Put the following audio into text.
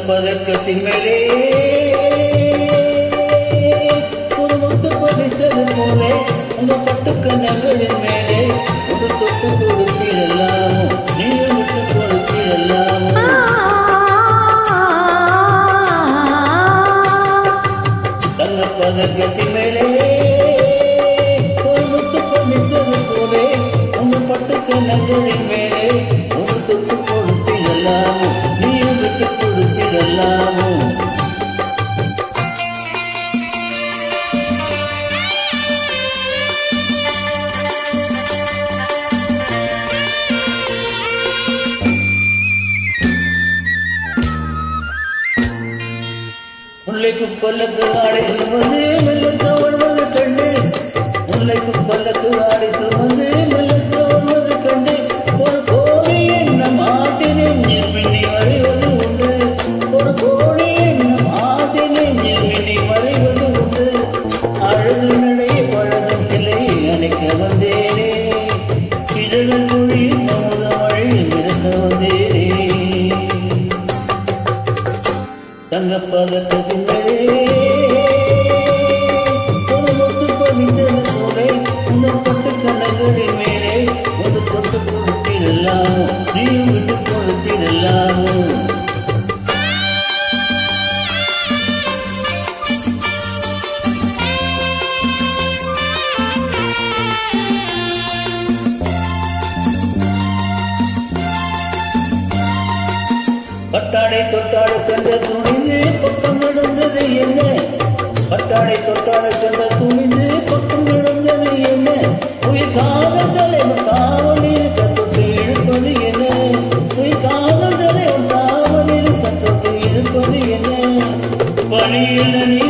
பதக்கத்தின் மேலே ஒரு முட்டு பதித்தது போலே உங்க பட்டுக்க நகரின் மேலே ஒரு தொட்டு கொடுத்திடலாமோ நீயும் விட்டு கொடுத்திடலாமோ தங்க பதக்கத்தின் மேலே ஒரு முட்டு பதித்தது போலே உங்க பட்டுக்க நகரின் மேலே ஒரு தொட்டு கொடுத்திடலாமோ நீயும் விட்டு கொடுத்திடலாமோ முல்லைக்கு பல்லக்கு ஆடை சுமந்து மெல்ல தவழ்வது கண்டு முல்லைக்கு பல்லக்கு ஆடை சுமந்து மெல்ல தவழ்வது கண்டு ஒரு கோடி எண்ணம் ஆசை நெஞ்சில் மின்னி மறைவது உண்டு ஒரு கோடி எண்ணம் ஆசை நெஞ்சில் மின்னி மறைவது உண்டு அழகு நடை பழகும் கிளை அணைக்க வந்தேனே இதழல் மொழி அமுத மழை மிதக்க வந்தேனே தங்கப்பதக்கத்தின் மேலே ஒரு முட்டு பதித்தது போலே அந்த பட்டு கண்ணங்களின் மேலே ஒரு தொட்டு கொடுத்திடலாமோ நீயும் விட்டு கொடுத்திடலாமோ பட்டாடை தொட்டாடு சென்ற துணிந்து பக்கம் நடந்தது என்ன பட்டாடை தொட்டாடு சென்ற துணிந்து பக்கம் நடந்தது என்ன உயிர் காதல் தலைவர் காவல் இருக்க தொட்டு இழுப்பது என்ன உயிர் காதல் தலைவர் காவல் இருக்க தொட்டு இழுப்பது என்ன பணியில் நீ